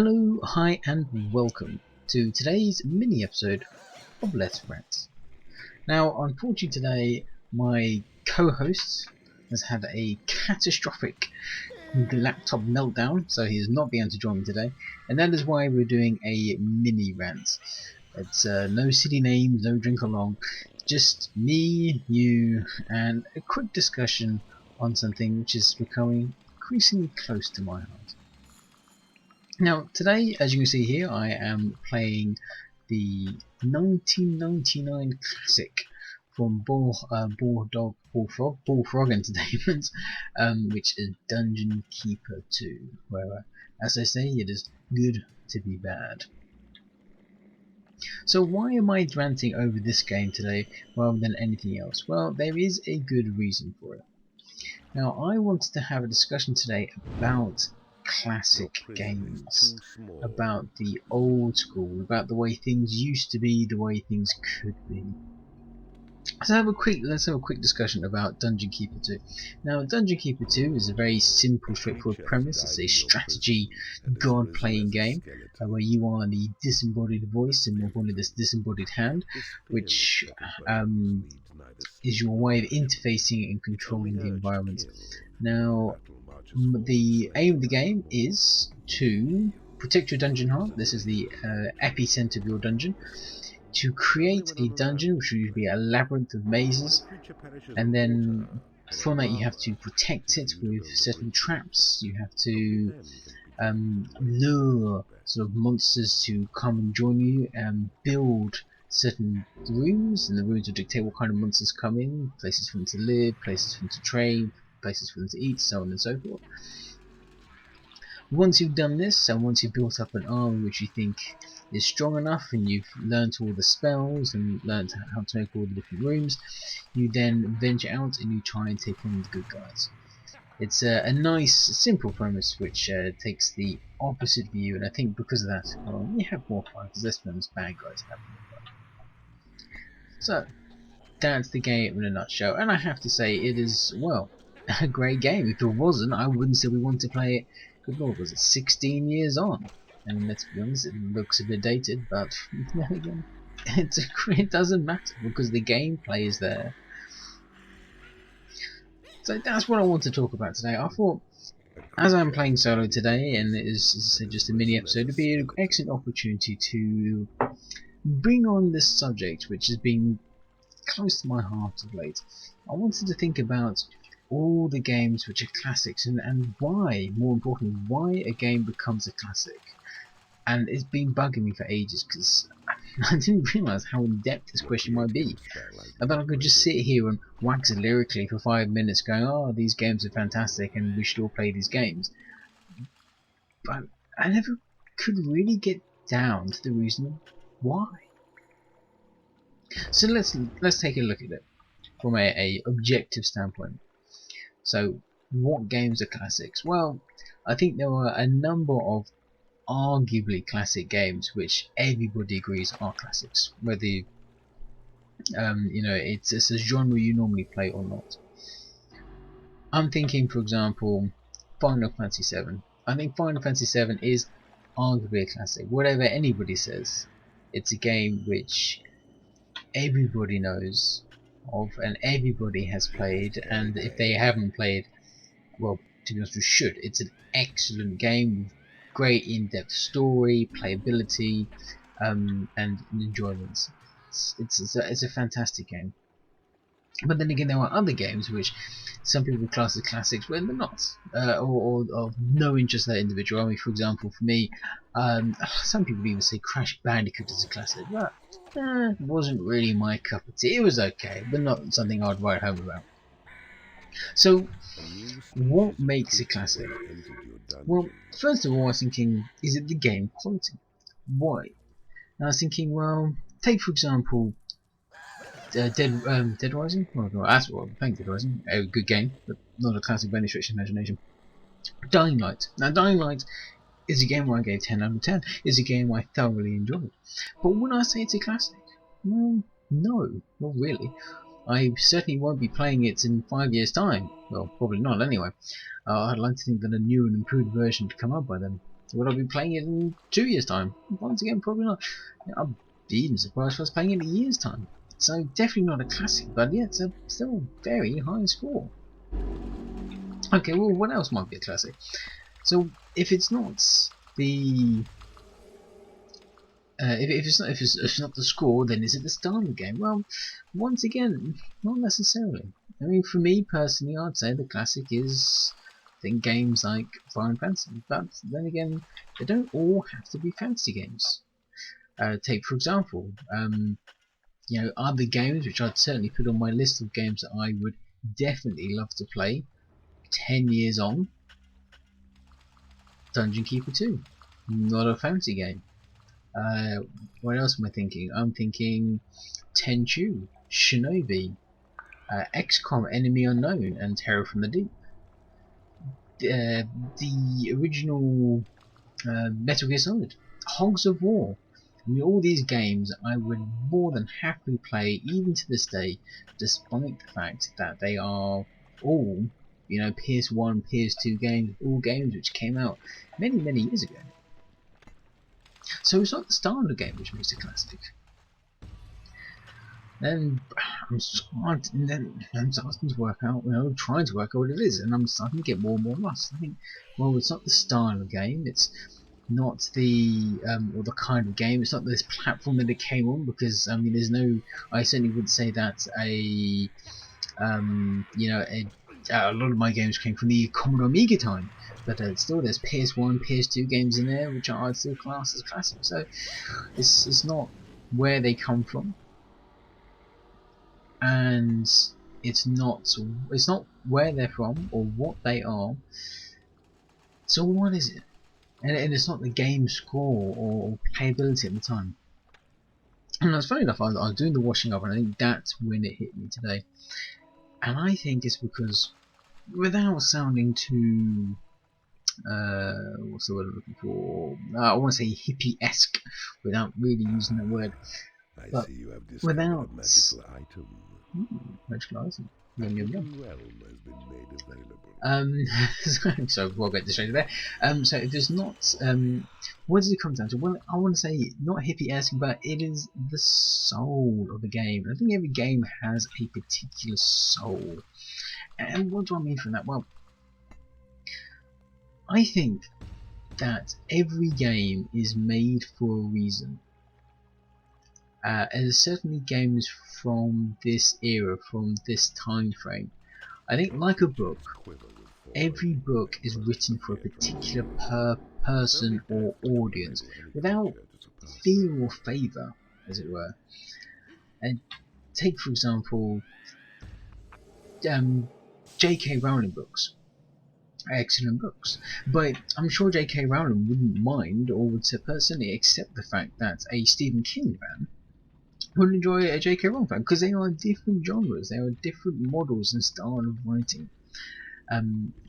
Hello, hi and welcome to today's mini episode of Let's Rant. Now, unfortunately today, my co-host has had a catastrophic laptop meltdown, so he is not being able to join me today, and that is why we're doing a mini rant. It's no silly names, no drink along, just me, you, and a quick discussion on something which is becoming increasingly close to my heart. Now, today, as you can see here, I am playing the 1999 classic from Bullfrog Entertainment, which is Dungeon Keeper 2, where, as I say, it is good to be bad. So why am I ranting over this game today rather than anything else? Well, there is a good reason for it. Now, I wanted to have a discussion today about classic games, about the old school, about the way things used to be, the way things could be. Let's have a quick discussion about Dungeon Keeper 2. Now, Dungeon Keeper 2 is a very simple, straightforward premise. It's a strategy god-playing game where you are the disembodied voice and more importantly this disembodied hand, which is your way of interfacing and controlling the environment. Now, the aim of the game is to protect your dungeon heart. This is the epicenter of your dungeon. To create a dungeon, which will be a labyrinth of mazes, and then from that you have to protect it with certain traps. You have to lure sort of monsters to come and join you, and build certain rooms, and the rooms will dictate what kind of monsters come in, places for them to live, places for them to trade, places for them to eat, so on and so forth. Once you've done this, and once you've built up an army which you think is strong enough, and you've learned all the spells and learned how to make all the different rooms, you then venture out and you try and take on the good guys. It's a nice, simple premise which takes the opposite view, and I think because of that, you have more fun, because this one's bad guys have more fun. So, that's the game in a nutshell, and I have to say it is, well, a great game. If it wasn't, I wouldn't say we want to play it. Good lord, was it 16 years on? And let's be honest, it looks a bit dated, but then again, it doesn't matter because the gameplay is there. So that's what I want to talk about today. I thought, as I'm playing solo today, and it is, as I said, just a mini episode, it'd be an excellent opportunity to bring on this subject, which has been close to my heart of late. I wanted to think about all the games which are classics, and why, more importantly, why a game becomes a classic. And it's been bugging me for ages because I didn't realise how in-depth this question might be. I thought I could just sit here and wax it lyrically for 5 minutes going, oh, these games are fantastic and we should all play these games. But I never could really get down to the reason why. So let's take a look at it from a objective standpoint. So, what games are classics? Well, I think there are a number of arguably classic games which everybody agrees are classics, whether it's a genre you normally play or not. I'm thinking, for example, Final Fantasy VII. I think Final Fantasy VII is arguably a classic. Whatever anybody says, it's a game which everybody knows of and everybody has played, and if they haven't played, well, to be honest, you should. It's an excellent game with great in-depth story, playability, and enjoyment. It's a fantastic game. But then again, there are other games which some people class as classics when they're not, or of no interest to that individual. I mean, for example, for me, some people even say Crash Bandicoot is a classic, but it wasn't really my cup of tea. It was okay, but not something I'd write home about. So, what makes a classic? Well, first of all, I was thinking, is it the game quality? Why? And I was thinking, well, take for example, Dead Rising. Well, that's what I think. Dead Rising, a good game, but not a classic by any stretch of imagination. Dying Light. Now, Dying Light is a game where I gave 10 out of 10. It's a game I thoroughly enjoyed. But when I say it's a classic, well, no, not really. I certainly won't be playing it in 5 years' time. Well, probably not anyway. I'd like to think that a new and improved version would come up by then. Would I be playing it in 2 years' time? Once again, probably not. I'd be even surprised if I was playing it in a year's time. So definitely not a classic, but yeah, it's still a very high score. Okay, well, what else might be a classic? So if it's not the if it's not the score, then is it the style of the game? Well, once again, not necessarily. I mean, for me personally, I'd say the classic is, I think, games like Final Fantasy. But then again, they don't all have to be fantasy games. Take for example, other games which I'd certainly put on my list of games that I would definitely love to play 10 years on. Dungeon Keeper 2, not a fantasy game. What else am I thinking? I'm thinking Tenchu, Shinobi, XCOM Enemy Unknown, and Terror from the Deep. The original Metal Gear Solid, Hogs of War. I mean, all these games I would more than happily play, even to this day, despite the fact that they are all, PS1, PS2 games, all games which came out many, many years ago. So it's not the style of the game which makes it classic. Then I'm starting to work out, trying to work out what it is, and I'm starting to get more and more lost. I think, well, it's not the style of game, it's not the or the kind of game, it's not this platform that it came on, because I mean, I certainly wouldn't say that a lot of my games came from the Commodore Amiga time, but still there's PS1, PS2 games in there which I'd still class as classic. So it's not where they come from, and it's not where they're from or what they are. So what is it? And it's not the game score or playability at the time. And that's funny enough, I was doing the washing up, and I think that's when it hit me today. And I think it's because, without sounding too what's the word I'm looking for? I want to say hippie-esque, without really using that word. I see you have discovered a magical item. Magical item. A hidden realm has been made available. So we'll get distracted there. So if there's not, what does it come down to? Well, I want to say not hippie-esque, but it is the soul of the game. I think every game has a particular soul. And what do I mean from that? Well, I think that every game is made for a reason. And certainly games from this era, from this time frame. I think, like a book, every book is written for a particular person or audience, without fear or favour, as it were. And take, for example, J.K. Rowling books. Excellent books, but I'm sure J.K. Rowling wouldn't mind, or would personally accept the fact that a Stephen King fan would enjoy a J.K. Rowling fan, because they are different genres, they are different models and style of writing,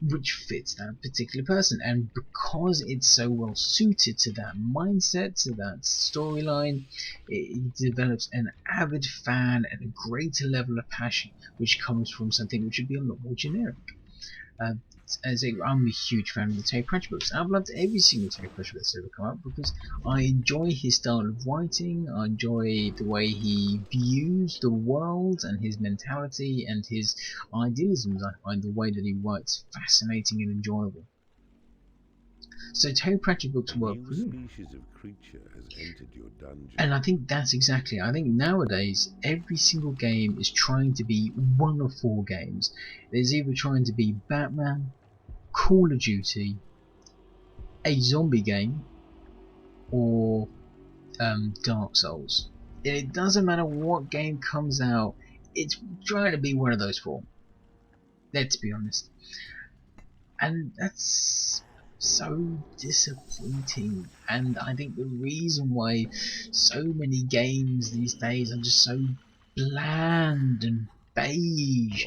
which fits that particular person, and because it's so well suited to that mindset, to that storyline, it develops an avid fan and a greater level of passion, which comes from something which would be a lot more generic. I'm a huge fan of the Terry Pratchett books. I've loved every single Terry Pratchett that's ever come out, because I enjoy his style of writing, I enjoy the way he views the world and his mentality and his idealisms. I find the way that he writes fascinating and enjoyable. So Terry Pratchett books work for me. And I think that's exactly, I think nowadays every single game is trying to be one of four games. There's either trying to be Batman, Call of Duty, a zombie game, or Dark Souls. It doesn't matter what game comes out, it's trying to be one of those four. Let's be honest. And that's so disappointing, and I think the reason why so many games these days are just so bland and beige.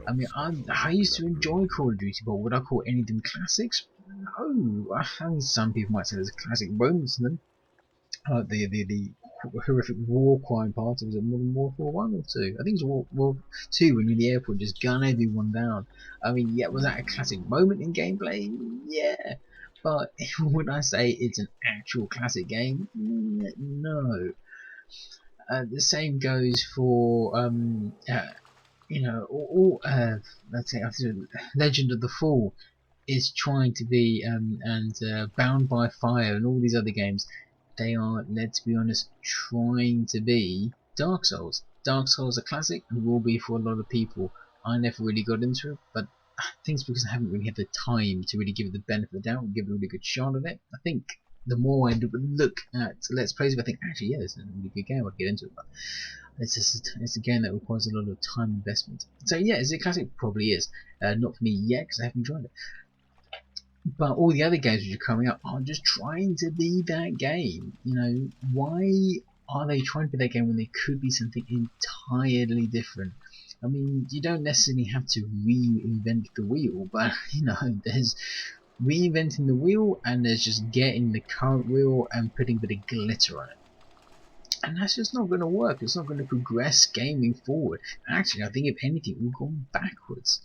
I mean, I used to enjoy Call of Duty, but would I call any of them classics? No. I think some people might say there's classic moments in them. The horrific war crime part. Was it Modern Warfare 1 or 2? I think it was War 2, when you're in the airport just gun everyone down. I mean, yeah, was that a classic moment in gameplay? Yeah. But would I say it's an actual classic game? No. The same goes for let's say Legend of the Fall is trying to be and Bound by Fire and all these other games. They are, let's be honest, trying to be Dark Souls. Dark Souls are classic and will be for a lot of people. I never really got into it, but I think it's because I haven't really had the time to really give it the benefit of the doubt and give it a really good shot at it. I think the more I look at Let's Plays, I think actually yeah, it's a really good game. I'd get into it, but it's a game that requires a lot of time investment. So yeah, is it classic? Probably is. Not for me yet because I haven't enjoyed it. But all the other games which are coming up are just trying to be that game. You know, why are they trying to be that game when they could be something entirely different? I mean, you don't necessarily have to reinvent the wheel, but you know, there's reinventing the wheel and there's just getting the current wheel and putting a bit of glitter on it. And that's just not going to work. It's not going to progress gaming forward. Actually, I think if anything, we've gone backwards.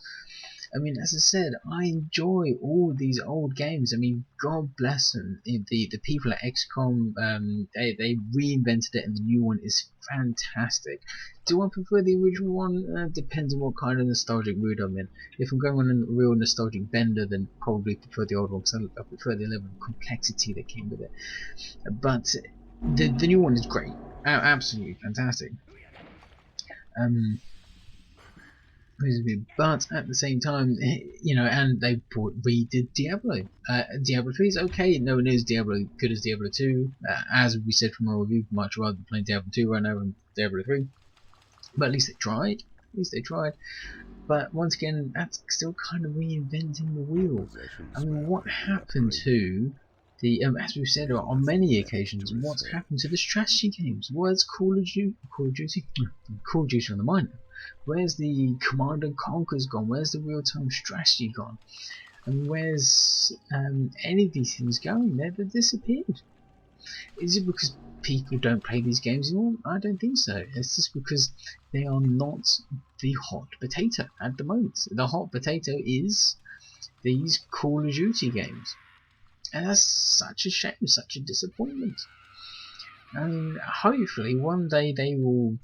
I mean, as I said, I enjoy all these old games. I mean, God bless them. The people at XCOM, they reinvented it, and the new one is fantastic. Do I prefer the original one? Depends on what kind of nostalgic mood I'm in. If I'm going on a real nostalgic bender, then probably prefer the old one because I prefer the level of complexity that came with it. But the new one is great, absolutely fantastic. But at the same time, you know, and they redid Diablo. Diablo 3 is okay. No one is Diablo good as Diablo 2. As we said from our review, much rather than playing Diablo 2 right now than Diablo 3. But at least they tried. At least they tried. But once again, that's still kind of reinventing the wheel. I mean, what happened to the, as we've said on many occasions, what's happened to the strategy games? Where's Call of Duty on the mind? Where's the Command and Conquer's gone? Where's the real-time strategy gone? And where's any of these things going? They've disappeared. Is it because people don't play these games anymore? I don't think so. It's just because they are not the hot potato at the moment. The hot potato is these Call of Duty games. And that's such a shame, such a disappointment. I mean, hopefully one day they will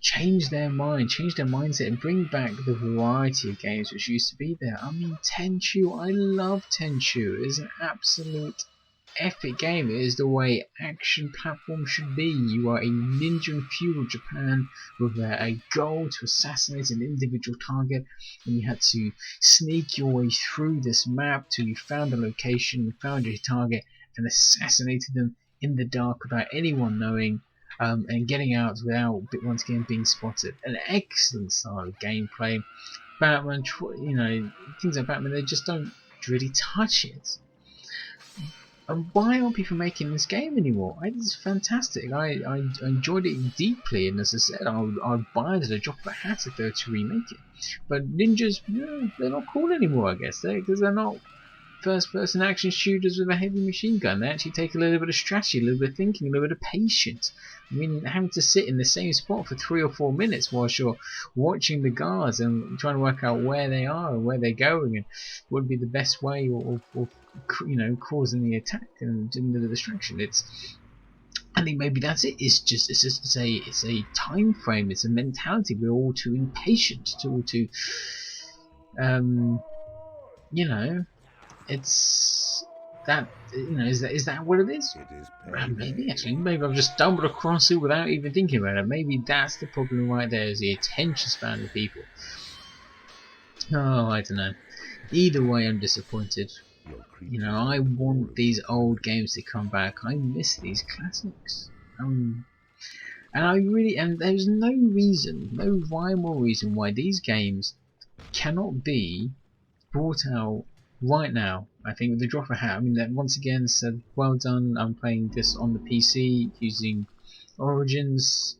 change their mindset and bring back the variety of games which used to be there. I mean, Tenchu, I love Tenchu. It's an absolute epic game. It is the way action platform should be. You are a ninja in feudal Japan with a goal to assassinate an individual target, and you had to sneak your way through this map till you found the location, you found your target, and assassinated them in the dark without anyone knowing. And getting out without once again being spotted. An excellent style of gameplay. Batman, you know, things like Batman, they just don't really touch it. And why aren't people making this game anymore? It's fantastic. I enjoyed it deeply, and as I said, I'd buy it at a drop of a hat if they were to remake it. But ninjas, they're not cool anymore, I guess, because they're not first-person action shooters with a heavy machine gun. They actually take a little bit of strategy, a little bit of thinking, a little bit of patience. I mean, having to sit in the same spot for 3 or 4 minutes whilst you're watching the guards and trying to work out where they are and where they're going and what would be the best way or you know, causing the attack and doing the distraction. I think maybe that's it. It's a time frame. It's a mentality. We're all too impatient. All too, you know. It's that, you know, is that what it is? Maybe actually, maybe I've just stumbled across it without even thinking about it. Maybe that's the problem right there, is the attention span of people. Oh, I don't know. Either way, I'm disappointed. You know, I want these old games to come back. I miss these classics. And there's no reason, no rhyme or reason why these games cannot be brought out right now. I think with the drop of a hat. I mean, that once again said, well done. I'm playing this on the PC using Origins.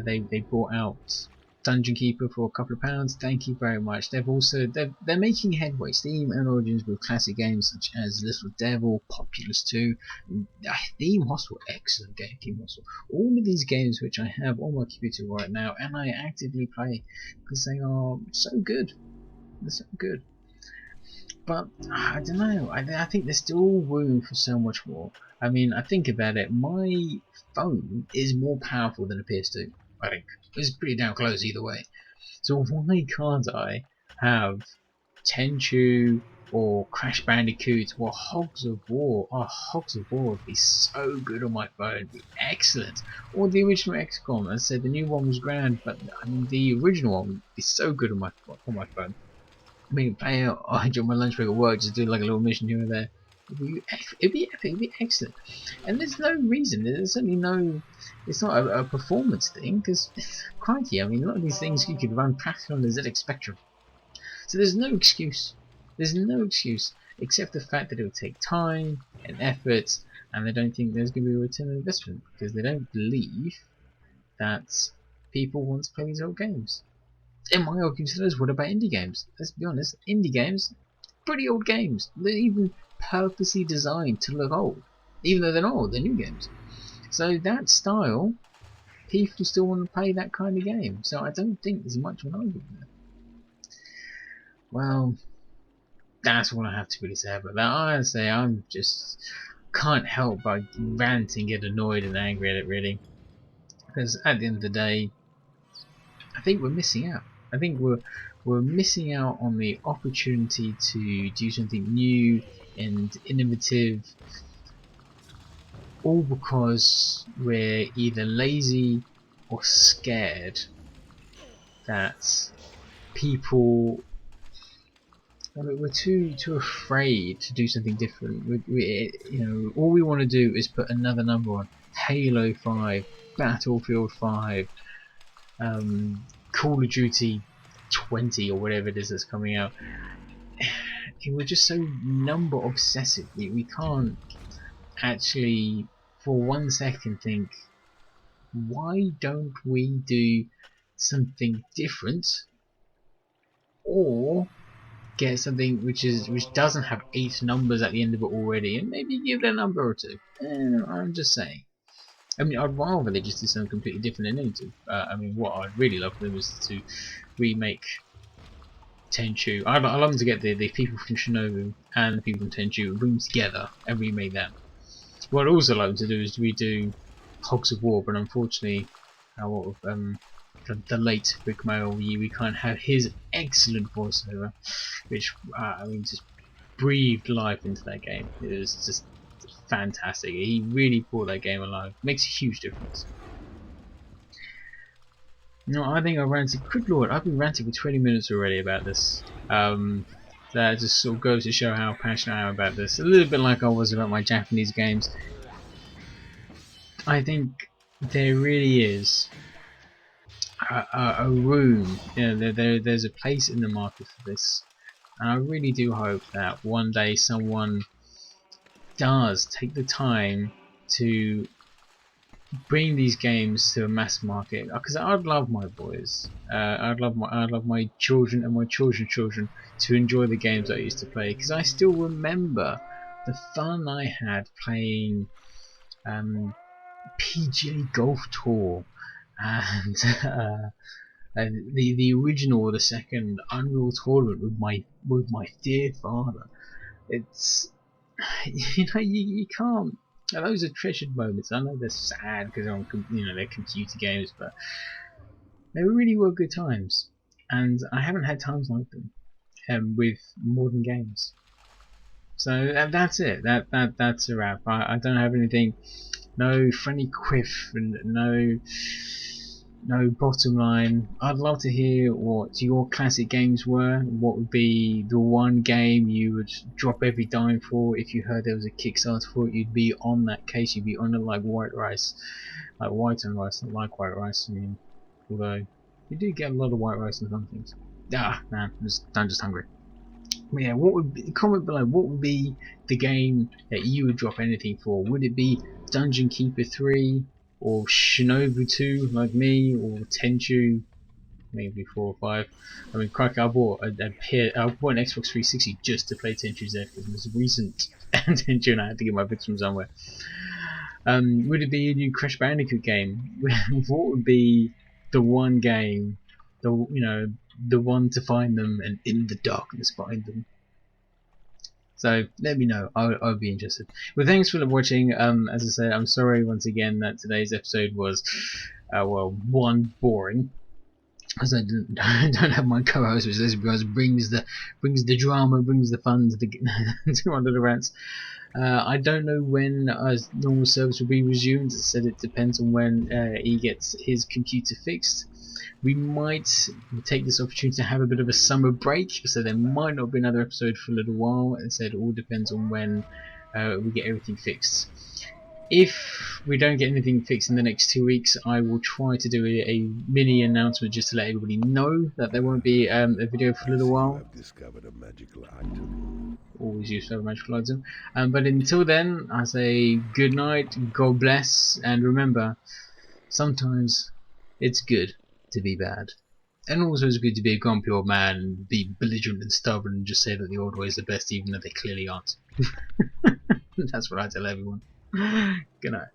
They brought out Dungeon Keeper for a couple of pounds. Thank you very much. They're making headway. Steam and Origins with classic games such as Little Devil, Populous 2, Theme Hostel, excellent game. Theme Hostel. All of these games which I have on my computer right now, and I actively play because they are so good. They're so good. But I don't know. I think there's still room for so much more. I mean, I think about it. My phone is more powerful than a PS2. I think it's pretty damn close either way. So why can't I have Tenchu or Crash Bandicoot or Hogs of War? Oh, Hogs of War would be so good on my phone. It'd be excellent. Or the original XCOM. As I said, the new one was grand, but I mean, the original one would be so good on my phone. I mean, play it during my lunch break at work, just do like a little mission here and there. It'd be epic, it'd be excellent. And there's no reason, there's certainly no, it's not a performance thing, because, crikey, I mean, a lot of these things you could run practically on the ZX Spectrum. So there's no excuse. There's no excuse, except the fact that it would take time and effort, and they don't think there's going to be a return on investment, because they don't believe that people want to play these old games. And my argument to those, what about indie games? Let's be honest, indie games, pretty old games. They're even purposely designed to look old. Even though they're not old, they're new games. So that style, people still want to play that kind of game. So I don't think there's much of an argument there. Well, that's all I have to really say about that. Honestly, I'm just can't help but rant and get annoyed and angry at it really. Because at the end of the day, I think we're missing out. I think we're missing out on the opportunity to do something new and innovative, all because we're either lazy or scared that people. I mean, we're too afraid to do something different. All we want to do is put another number on Halo 5, Battlefield 5. Call of Duty 20 or whatever it is that's coming out. We're just so number obsessive. We can't actually for 1 second think, why don't we do something different, or get something which doesn't have 8 numbers at the end of it already, and maybe give it a number or 2. I'm just saying. I mean, I'd rather they just do something completely different than anything. I mean, what I'd really love for them is to remake Tenchu. I'd love them to get the people from Shinobu and the people from Tenchu room together and remake that. What I'd also like them to do is redo Hogs of War, but unfortunately, the late Rick Mail, we can't have his excellent voiceover, which I mean, just breathed life into that game. It was just fantastic. He really brought that game alive. Makes a huge difference. No, I think I ranted. Good lord, I've been ranting for 20 minutes already about this. That just sort of goes to show how passionate I am about this. A little bit like I was about my Japanese games. I think there really is a room. There's a place in the market for this, and I really do hope that one day someone does take the time to bring these games to a mass market, because I'd love my boys, I'd love my children and my children's children to enjoy the games I used to play, because I still remember the fun I had playing PGA Golf Tour and the original or the second Unreal Tournament with my dear father. It's you can't. Those are treasured moments. I know they're sad because they're computer games, but they really were good times, and I haven't had times like them with modern games. So that's it. That's a wrap. I don't have anything. No funny quiff and no bottom line. I'd love to hear what your classic games were. What would be the one game you would drop every dime for if you heard there was a Kickstarter for it? You'd be on that case. You'd be on it like white rice, like white and rice, not like white rice. I mean, although you do get a lot of white rice and some things. Ah, man, I'm just hungry. But yeah, comment below, what would be the game that you would drop anything for? Would it be Dungeon Keeper 3, or Shinobu 2 like me, or Tenchu, maybe 4 or 5? I mean, crikey, I bought an Xbox 360 just to play Tenchu Z, because it was recent Tenchu and I had to get my bits from somewhere. Would it be a new Crash Bandicoot game? What would be the one game, the one to find them and in the darkness find them? So let me know. I'll be interested. Well, thanks for watching. As I said, I'm sorry once again that today's episode was, well, one, boring, as I don't have my co-host, which this because brings the drama, brings the fun to to one of the rants. I don't know when normal service will be resumed. As I said, it depends on when he gets his computer fixed. We might take this opportunity to have a bit of a summer break, so there might not be another episode for a little while. As I said, it all depends on when we get everything fixed. If we don't get anything fixed in the next 2 weeks, I will try to do a mini announcement just to let everybody know that there won't be a video for a little while. I've discovered a magical item. Always use a magical item. But until then, I say good night, God bless, and remember, sometimes it's good to be bad. And also it's good to be a grumpy old man and be belligerent and stubborn and just say that the old way is the best even though they clearly aren't. That's what I tell everyone. Good night.